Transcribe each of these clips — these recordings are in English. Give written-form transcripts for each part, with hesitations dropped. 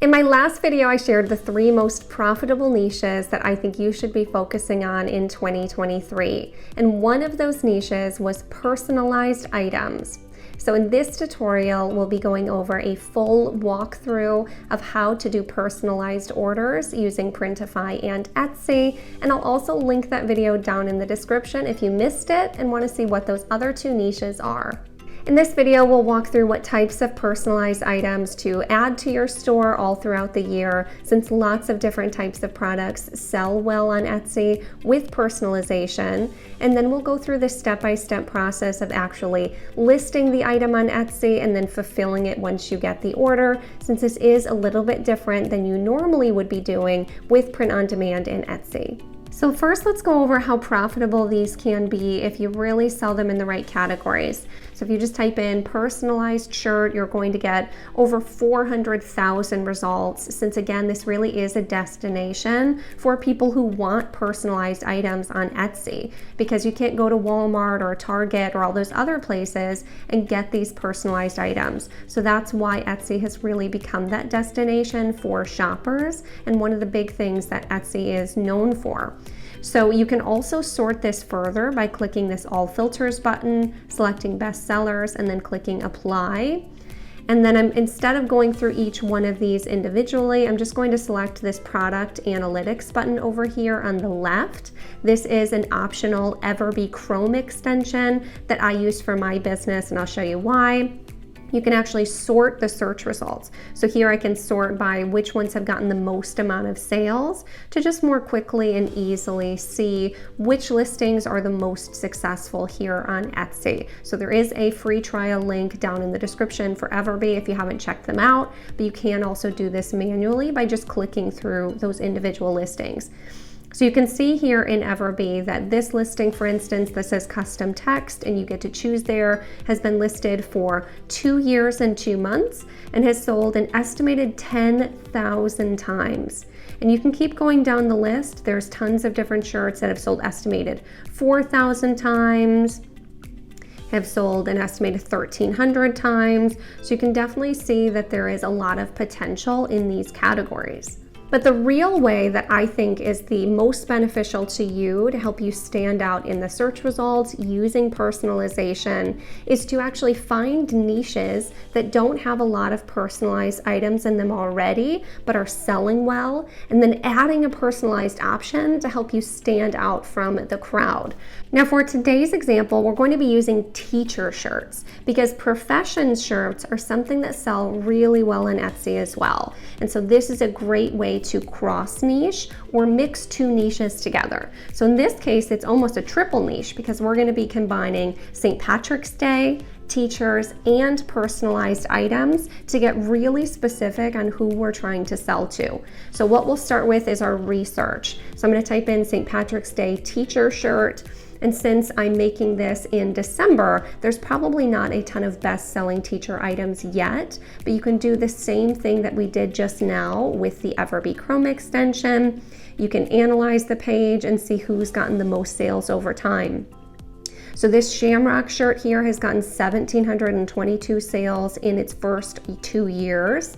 In my last video, I shared the 3 most profitable niches that I think you should be focusing on in 2023. And one of those niches was personalized items. So in this tutorial, we'll be going over a full walkthrough of how to do personalized orders using Printify and Etsy. And I'll also link that video down in the description if you missed it and want to see what those other 2 niches are. In this video, we'll walk through what types of personalized items to add to your store all throughout the year, since lots of different types of products sell well on Etsy with personalization. And then we'll go through the step-by-step process of actually listing the item on Etsy and then fulfilling it once you get the order, since this is a little bit different than you normally would be doing with print on demand in Etsy. So first, let's go over how profitable these can be if you really sell them in the right categories. So if you just type in personalized shirt, you're going to get over 400,000 results, since again, this really is a destination for people who want personalized items on Etsy, because you can't go to Walmart or Target or all those other places and get these personalized items. So that's why Etsy has really become that destination for shoppers, and one of the big things that Etsy is known for. So you can also sort this further by clicking this All Filters button, selecting Best Sellers, and then clicking Apply. And then instead of going through each one of these individually, I'm just going to select this Product Analytics button over here on the left. This is an optional Everbee Chrome extension that I use for my business, and I'll show you why. You can actually sort the search results. So here I can sort by which ones have gotten the most amount of sales to just more quickly and easily see which listings are the most successful here on Etsy. So there is a free trial link down in the description for Everbee if you haven't checked them out, but you can also do this manually by just clicking through those individual listings. So you can see here in Everbee that this listing, for instance, that says custom text, and you get to choose there, has been listed for 2 years and 2 months and has sold an estimated 10,000 times. And you can keep going down the list. There's tons of different shirts that have sold estimated 4,000 times, have sold an estimated 1,300 times. So you can definitely see that there is a lot of potential in these categories. But the real way that I think is the most beneficial to you to help you stand out in the search results using personalization is to actually find niches that don't have a lot of personalized items in them already, but are selling well, and then adding a personalized option to help you stand out from the crowd. Now for today's example, we're going to be using teacher shirts, because profession shirts are something that sell really well on Etsy as well. And so this is a great way to cross niche or mix 2 niches together. So in this case, it's almost a triple niche, because we're going to be combining St. Patrick's Day, teachers, and personalized items to get really specific on who we're trying to sell to. So what we'll start with is our research. So I'm going to type in St. Patrick's Day teacher shirt. And since I'm making this in December, there's probably not a ton of best-selling teacher items yet, but you can do the same thing that we did just now with the Everbee Chrome extension. You can analyze the page and see who's gotten the most sales over time. So this Shamrock shirt here has gotten 1,722 sales in its first 2 years.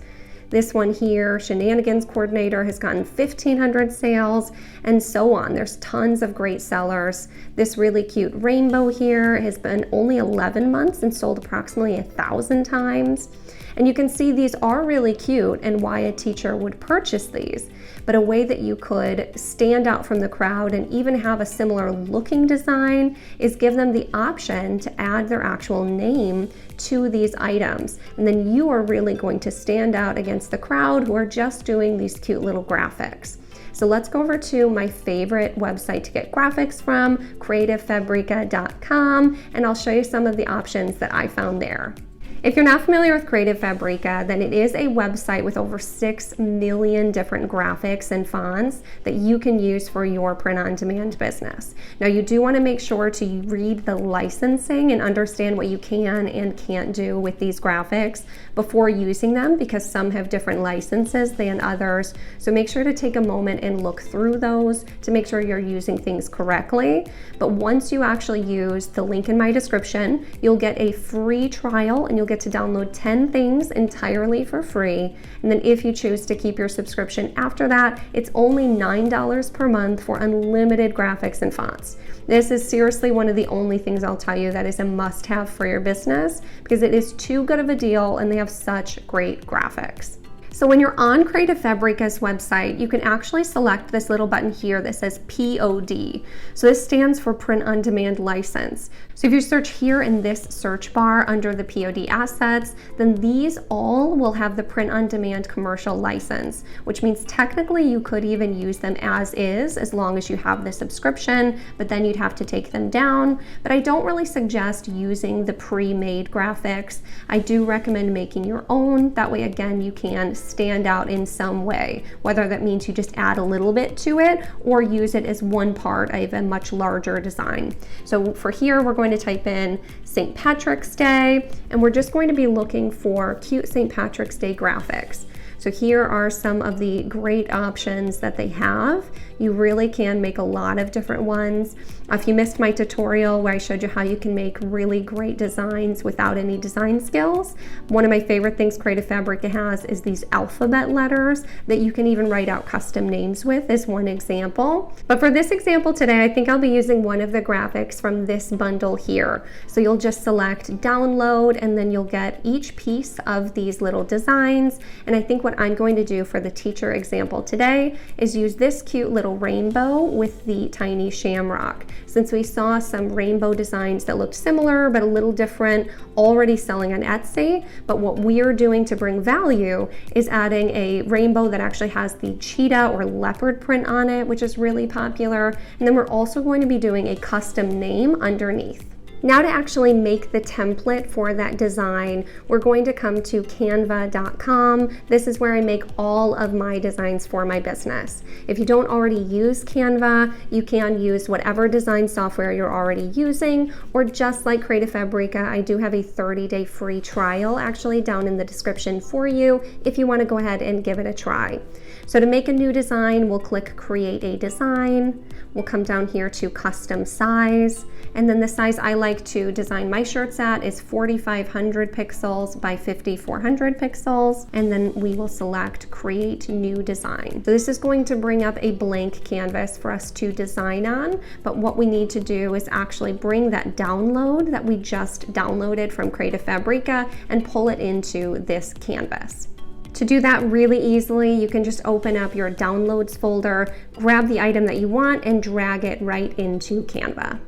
This one here, Shenanigans Coordinator, has gotten 1,500 sales, and so on. There's tons of great sellers. This really cute rainbow here has been only 11 months and sold approximately 1,000 times. And you can see these are really cute and why a teacher would purchase these. But a way that you could stand out from the crowd and even have a similar looking design is give them the option to add their actual name to these items. And then you are really going to stand out against the crowd who are just doing these cute little graphics. So let's go over to my favorite website to get graphics from, creativefabrica.com, and I'll show you some of the options that I found there. If you're not familiar with Creative Fabrica, then it is a website with over 6 million different graphics and fonts that you can use for your print-on-demand business. Now, you do want to make sure to read the licensing and understand what you can and can't do with these graphics before using them, because some have different licenses than others. So make sure to take a moment and look through those to make sure you're using things correctly. But once you actually use the link in my description, you'll get a free trial and you'll get get to download 10 things entirely for free. And then if you choose to keep your subscription after that, it's only $9 per month for unlimited graphics and fonts. This is seriously one of the only things I'll tell you that is a must-have for your business, because it is too good of a deal and they have such great graphics. So when you're on Creative Fabrica's website, you can actually select this little button here that says POD. So this stands for Print on Demand License. So if you search here in this search bar under the POD assets, then these all will have the Print on Demand commercial license, which means technically you could even use them as long as you have the subscription, but then you'd have to take them down. But I don't really suggest using the pre-made graphics. I do recommend making your own. That way, again, you can stand out in some way, whether that means you just add a little bit to it or use it as one part of a much larger design. So for here, we're going to type in St. Patrick's Day, and we're just going to be looking for cute St. Patrick's Day graphics. So here are some of the great options that they have. You really can make a lot of different ones. If you missed my tutorial where I showed you how you can make really great designs without any design skills, one of my favorite things Creative Fabrica has is these alphabet letters that you can even write out custom names with, as one example. But for this example today, I think I'll be using one of the graphics from this bundle here. So you'll just select download, and then you'll get each piece of these little designs. And I think what I'm going to do for the teacher example today is use this cute little rainbow with the tiny shamrock. Since we saw some rainbow designs that looked similar but a little different already selling on Etsy, but what we're doing to bring value is adding a rainbow that actually has the cheetah or leopard print on it, which is really popular. And then we're also going to be doing a custom name underneath. Now to actually make the template for that design, we're going to come to canva.com. This is where I make all of my designs for my business. If you don't already use Canva, you can use whatever design software you're already using, or just like Creative Fabrica, I do have a 30-day free trial actually down in the description for you if you want to go ahead and give it a try. So to make a new design, we'll click Create a Design. We'll come down here to Custom Size, and then the size I like to design my shirts at is 4,500 pixels by 5,400 pixels, and then we will select Create New Design. So this is going to bring up a blank canvas for us to design on, but what we need to do is actually bring that download that we just downloaded from Creative Fabrica and pull it into this canvas. To do that really easily, you can just open up your downloads folder, grab the item that you want, and drag it right into Canva.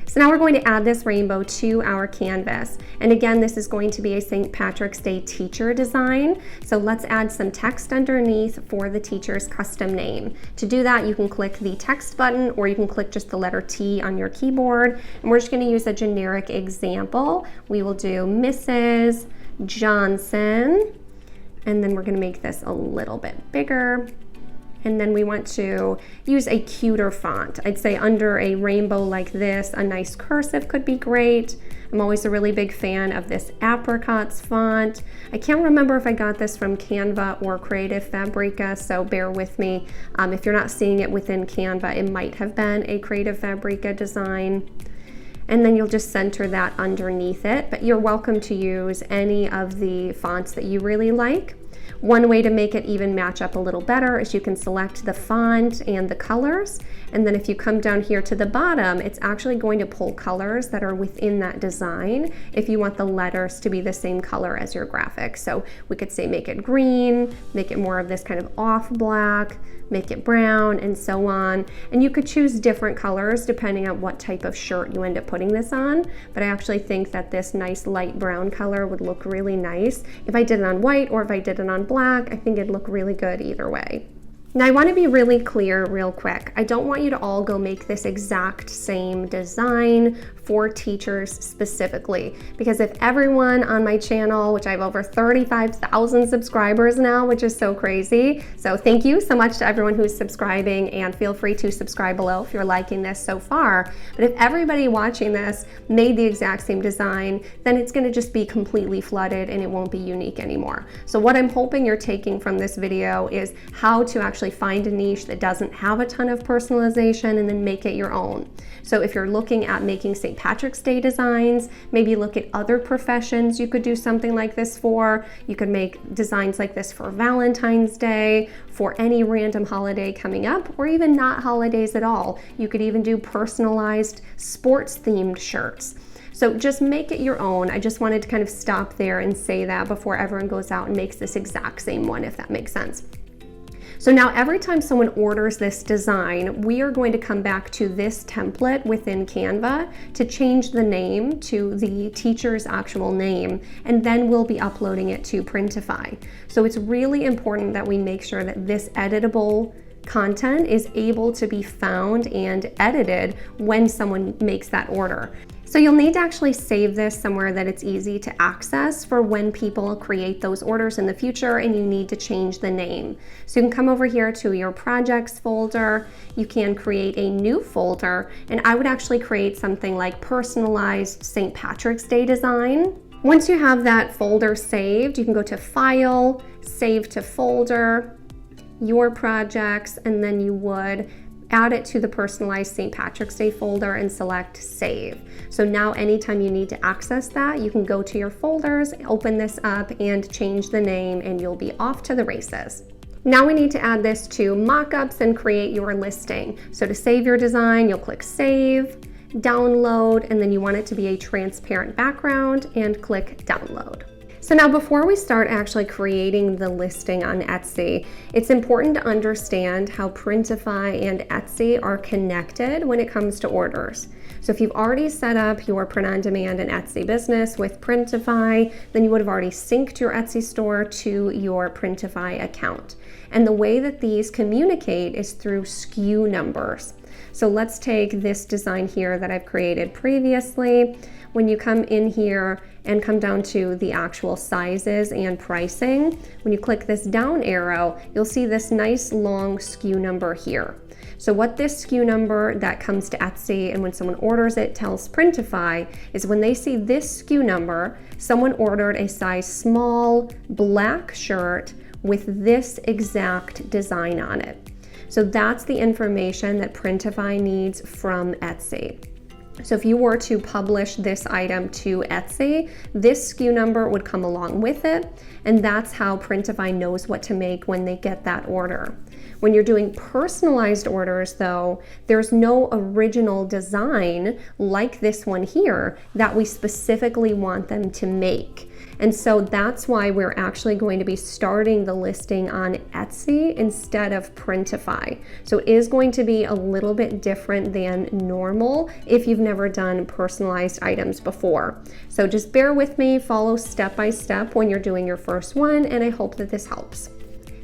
So now we're going to add this rainbow to our canvas. And again, this is going to be a St. Patrick's Day teacher design. So let's add some text underneath for the teacher's custom name. To do that, you can click the text button, or you can click just the letter T on your keyboard. And we're just going to use a generic example. We will do Mrs. Johnson. And then we're going to make this a little bit bigger. And then we want to use a cuter font. I'd say under a rainbow like this, a nice cursive could be great. I'm always a really big fan of this apricots font. I can't remember if I got this from Canva or Creative Fabrica, so bear with me. If you're not seeing it within Canva, it might have been a Creative Fabrica design. And then you'll just center that underneath it, but you're welcome to use any of the fonts that you really like. One way to make it even match up a little better is you can select the font and the colors, and then if you come down here to the bottom, it's actually going to pull colors that are within that design if you want the letters to be the same color as your graphic. So we could say make it green, make it more of this kind of off black, make it brown, and so on. And you could choose different colors depending on what type of shirt you end up putting this on, but I actually think that this nice light brown color would look really nice. If I did it on white or if I did it on black, I think it'd look really good either way. Now I want to be really clear real quick. I don't want you to all go make this exact same design for teachers specifically, because if everyone on my channel, which I have over 35,000 subscribers now, which is so crazy, so thank you so much to everyone who's subscribing, and feel free to subscribe below if you're liking this so far. But if everybody watching this made the exact same design, then it's going to just be completely flooded and it won't be unique anymore. So what I'm hoping you're taking from this video is how to actually actually find a niche that doesn't have a ton of personalization and then make it your own. So if you're looking at making St. Patrick's Day designs, maybe look at other professions you could do something like this for. You could make designs like this for Valentine's Day, for any random holiday coming up, or even not holidays at all. You could even do personalized sports themed shirts. So just make it your own. I just wanted to kind of stop there and say that before everyone goes out and makes this exact same one, if that makes sense. So now every time someone orders this design, we are going to come back to this template within Canva to change the name to the teacher's actual name, and then we'll be uploading it to Printify. So it's really important that we make sure that this editable content is able to be found and edited when someone makes that order. So you'll need to actually save this somewhere that it's easy to access for when people create those orders in the future and you need to change the name. So you can come over here to your projects folder, you can create a new folder, and I would actually create something like personalized St. Patrick's Day design. Once you have that folder saved, you can go to File, Save to Folder, Your Projects, and then you would add it to the personalized St. Patrick's Day folder and select Save. So now anytime you need to access that, you can go to your folders, open this up and change the name, and you'll be off to the races. Now we need to add this to mockups and create your listing. So to save your design, you'll click Save, Download, and then you want it to be a transparent background and click Download. So now before we start actually creating the listing on Etsy, it's important to understand how Printify and Etsy are connected when it comes to orders. So if you've already set up your print-on-demand and Etsy business with Printify, then you would have already synced your Etsy store to your Printify account. And the way that these communicate is through SKU numbers. So let's take this design here that I've created previously. When you come in here and come down to the actual sizes and pricing, when you click this down arrow, you'll see this nice long SKU number here. So what this SKU number that comes to Etsy and when someone orders it tells Printify is when they see this SKU number, someone ordered a size small black shirt with this exact design on it. So that's the information that Printify needs from Etsy. So if you were to publish this item to Etsy, this SKU number would come along with it, and that's how Printify knows what to make when they get that order. When you're doing personalized orders though, there's no original design like this one here that we specifically want them to make. And so that's why we're actually going to be starting the listing on Etsy instead of Printify. So it is going to be a little bit different than normal if you've never done personalized items before. So just bear with me, follow step by step when you're doing your first one, and I hope that this helps.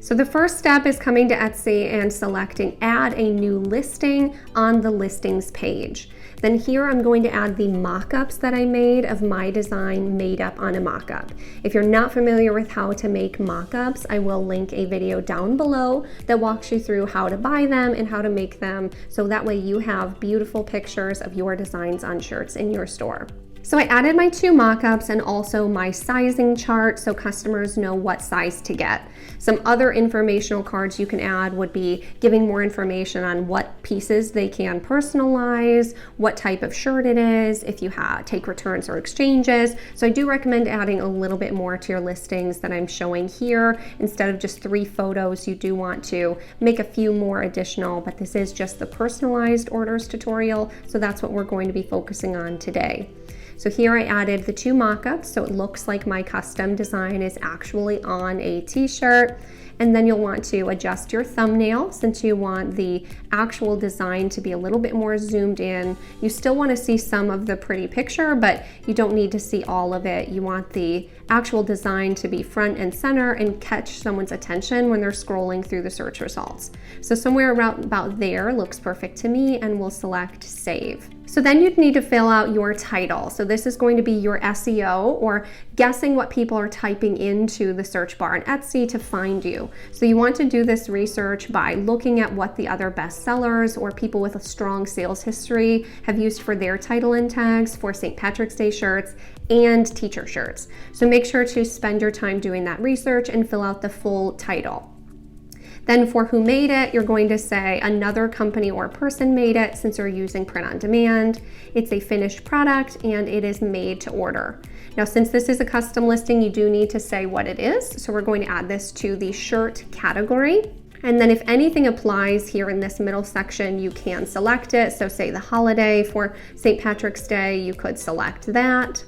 So the first step is coming to Etsy and selecting Add a New Listing on the Listings page. Then here I'm going to add the mock-ups that I made of my design made up on a mock-up. If you're not familiar with how to make mock-ups, I will link a video down below that walks you through how to buy them and how to make them, so that way you have beautiful pictures of your designs on shirts in your store. So I added my 2 mock-ups and also my sizing chart so customers know what size to get. Some other informational cards you can add would be giving more information on what pieces they can personalize, what type of shirt it is, if you take returns or exchanges. So I do recommend adding a little bit more to your listings that I'm showing here. Instead of just 3 photos, you do want to make a few more additional, but this is just the personalized orders tutorial, so that's what we're going to be focusing on today. So here I added the 2 mock-ups, so it looks like my custom design is actually on a t-shirt. And then you'll want to adjust your thumbnail since you want the actual design to be a little bit more zoomed in. You still want to see some of the pretty picture, but you don't need to see all of it. You want the actual design to be front and center and catch someone's attention when they're scrolling through the search results. So somewhere around about there looks perfect to me, and we'll select Save. So then you'd need to fill out your title. So this is going to be your SEO, or guessing what people are typing into the search bar on Etsy to find you. So you want to do this research by looking at what the other bestsellers or people with a strong sales history have used for their title and tags for St. Patrick's Day shirts and teacher shirts. So make sure to spend your time doing that research and fill out the full title. Then for who made it, you're going to say another company or person made it since you're using print on demand. It's a finished product and it is made to order. Now, since this is a custom listing, you do need to say what it is. So we're going to add this to the shirt category. And then if anything applies here in this middle section, you can select it. So say the holiday for St. Patrick's Day, you could select that.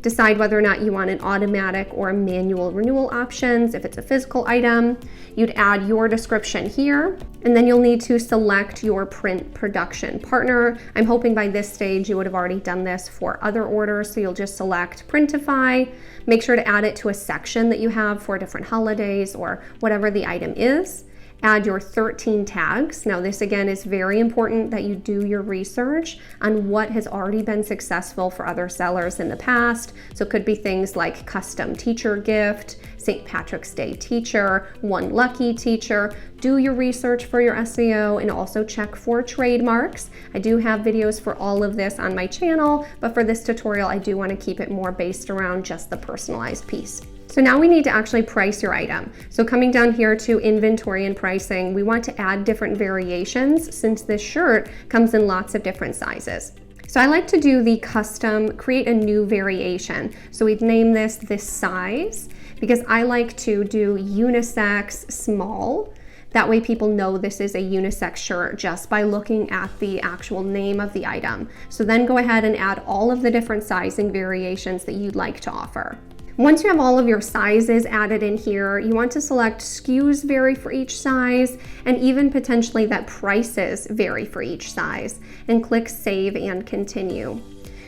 Decide whether or not you want an automatic or manual renewal options. If it's a physical item, you'd add your description here, and then you'll need to select your print production partner. I'm hoping by this stage you would have already done this for other orders, so you'll just select Printify. Make sure to add it to a section that you have for different holidays or whatever the item is. Add your 13 tags. Now this again is very important that you do your research on what has already been successful for other sellers in the past. So it could be things like custom teacher gift, St. Patrick's Day teacher, one lucky teacher. Do your research for your SEO and also check for trademarks. I do have videos for all of this on my channel, but for this tutorial I do want to keep it more based around just the personalized piece. So now we need to actually price your item. So coming down here to inventory and pricing, we want to add different variations since this shirt comes in lots of different sizes. So I like to do the custom, create a new variation. So we'd name this size because I like to do unisex small. That way people know this is a unisex shirt just by looking at the actual name of the item. So then go ahead and add all of the different sizing variations that you'd like to offer. Once you have all of your sizes added in here, you want to select SKUs vary for each size and even potentially that prices vary for each size and click Save and Continue.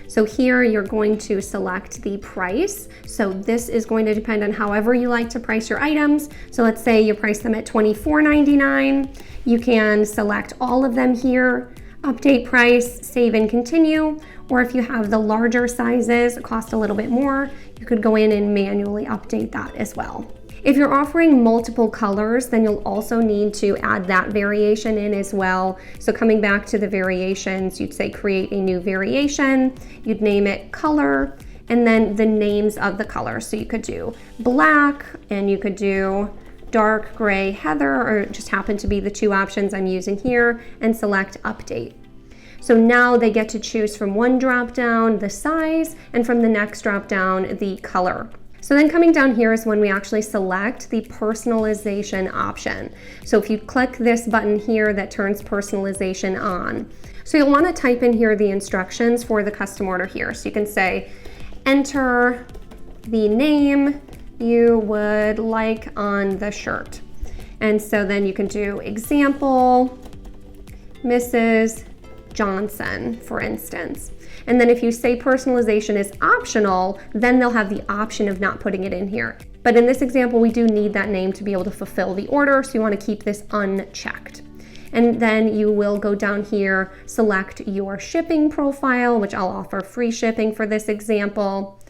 So here you're going to select the price. So this is going to depend on however you like to price your items. So let's say you price them at $24.99. You can select all of them here, update price, save and continue. Or if you have the larger sizes, cost a little bit more, you could go in and manually update that as well. If you're offering multiple colors, then you'll also need to add that variation in as well. So coming back to the variations, you'd say create a new variation, you'd name it color, and then the names of the colors. So you could do black, and you could do dark gray heather, or it just happen to be the two options I'm using here, and select update. So now they get to choose from one drop down the size and from the next drop down the color. So then coming down here is when we actually select the personalization option. So if you click this button here that turns personalization on. So you'll want to type in here the instructions for the custom order here. So you can say enter the name you would like on the shirt. And so then you can do example, Mrs. Johnson, for instance. And then if you say personalization is optional, then they'll have the option of not putting it in here. But in this example, we do need that name to be able to fulfill the order, so you want to keep this unchecked. And then you will go down here, select your shipping profile, which I'll offer free shipping for this example.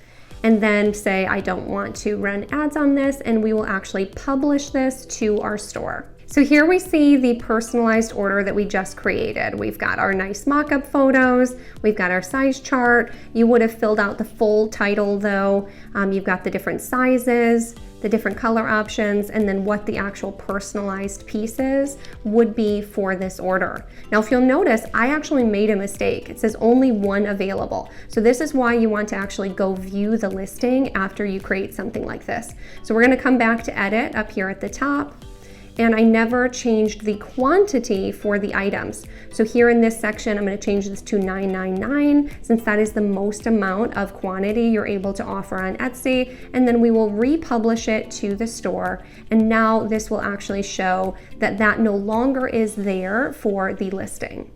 And then say, I don't want to run ads on this, and we will actually publish this to our store. So here we see the personalized order that we just created. We've got our nice mock-up photos, we've got our size chart. You would have filled out the full title though. You've got the different sizes, the different color options, and then what the actual personalized pieces would be for this order. Now, if you'll notice, I actually made a mistake. It says only one available. So this is why you want to actually go view the listing after you create something like this. So we're going to come back to edit up here at the top. And I never changed the quantity for the items. So here in this section, I'm going to change this to 999 since that is the most amount of quantity you're able to offer on Etsy. And then we will republish it to the store. And now this will actually show that that no longer is there for the listing.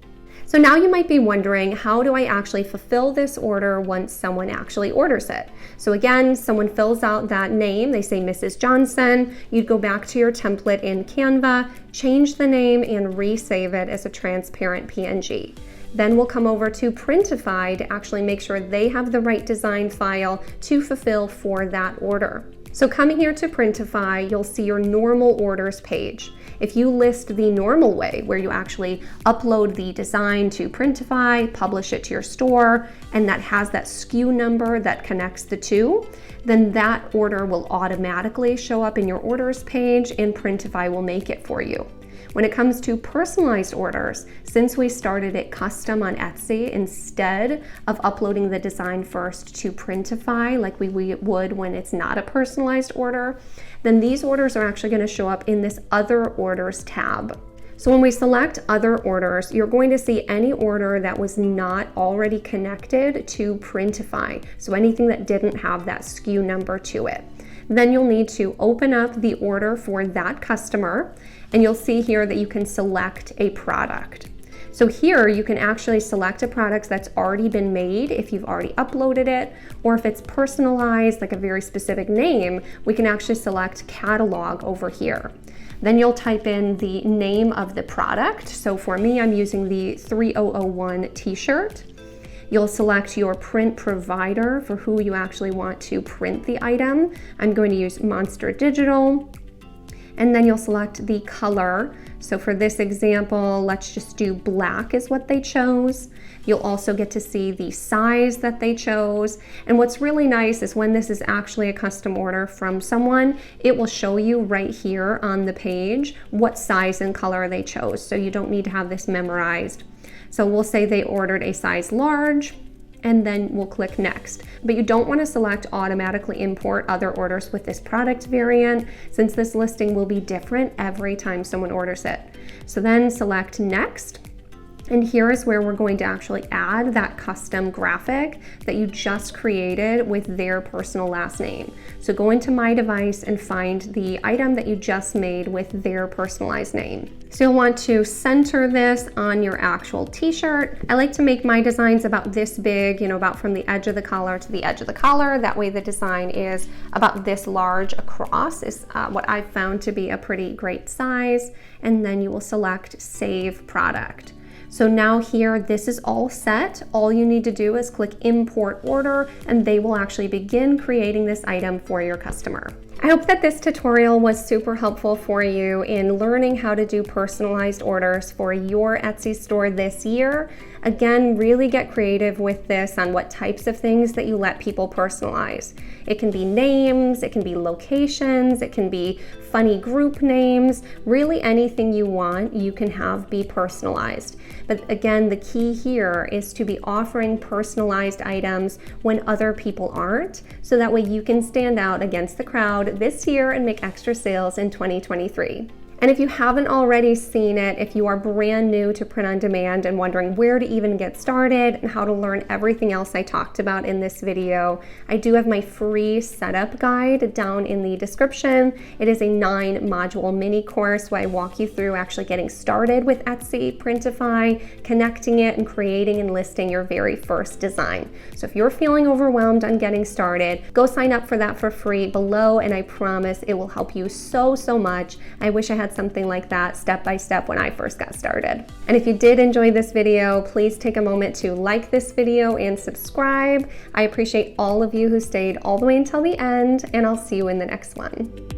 So now you might be wondering, how do I actually fulfill this order once someone actually orders it? So again, someone fills out that name, they say Mrs. Johnson, you'd go back to your template in Canva, change the name and resave it as a transparent PNG. Then we'll come over to Printify to actually make sure they have the right design file to fulfill for that order. So coming here to Printify, you'll see your normal orders page. If you list the normal way, where you actually upload the design to Printify, publish it to your store, and that has that SKU number that connects the two, then that order will automatically show up in your orders page and Printify will make it for you. When it comes to personalized orders, since we started it custom on Etsy instead of uploading the design first to Printify like we would when it's not a personalized order, then these orders are actually going to show up in this Other Orders tab. So when we select Other Orders, you're going to see any order that was not already connected to Printify, so anything that didn't have that SKU number to it. Then you'll need to open up the order for that customer, and you'll see here that you can select a product. So here you can actually select a product that's already been made if you've already uploaded it, or if it's personalized, like a very specific name, we can actually select catalog over here. Then you'll type in the name of the product. So for me, I'm using the 𝗗𝗓𝗏 t-shirt. You'll select your print provider for who you actually want to print the item. I'm going to use Monster Digital. And then you'll select the color. So for this example, let's just do black is what they chose. You'll also get to see the size that they chose. And what's really nice is when this is actually a custom order from someone, it will show you right here on the page what size and color they chose. So you don't need to have this memorized. So we'll say they ordered a size large, and then we'll click next. But you don't want to select automatically import other orders with this product variant, since this listing will be different every time someone orders it. So then select next. And here is where we're going to actually add that custom graphic that you just created with their personal last name. So go into My Device and find the item that you just made with their personalized name. So you'll want to center this on your actual t-shirt. I like to make my designs about this big, about from the edge of the collar to the edge of the collar. That way the design is about this large across is what I've found to be a pretty great size. And then you will select Save Product. So now here, this is all set. All you need to do is click Import Order, and they will actually begin creating this item for your customer. I hope that this tutorial was super helpful for you in learning how to do personalized orders for your Etsy store this year. Again, really get creative with this on what types of things that you let people personalize. It can be names, it can be locations, it can be funny group names, really anything you want you can have be personalized. But again, the key here is to be offering personalized items when other people aren't, so that way you can stand out against the crowd this year and make extra sales in 2023. And if you haven't already seen it, if you are brand new to print on demand and wondering where to even get started and how to learn everything else I talked about in this video, I do have my free setup guide down in the description. It is a 9-module mini course where I walk you through actually getting started with Etsy Printify, connecting it, and creating and listing your very first design. So if you're feeling overwhelmed on getting started, go sign up for that for free below, and I promise it will help you so much. I wish I had something like that step by step when I first got started. And if you did enjoy this video, please take a moment to like this video and subscribe. I appreciate all of you who stayed all the way until the end, and I'll see you in the next one.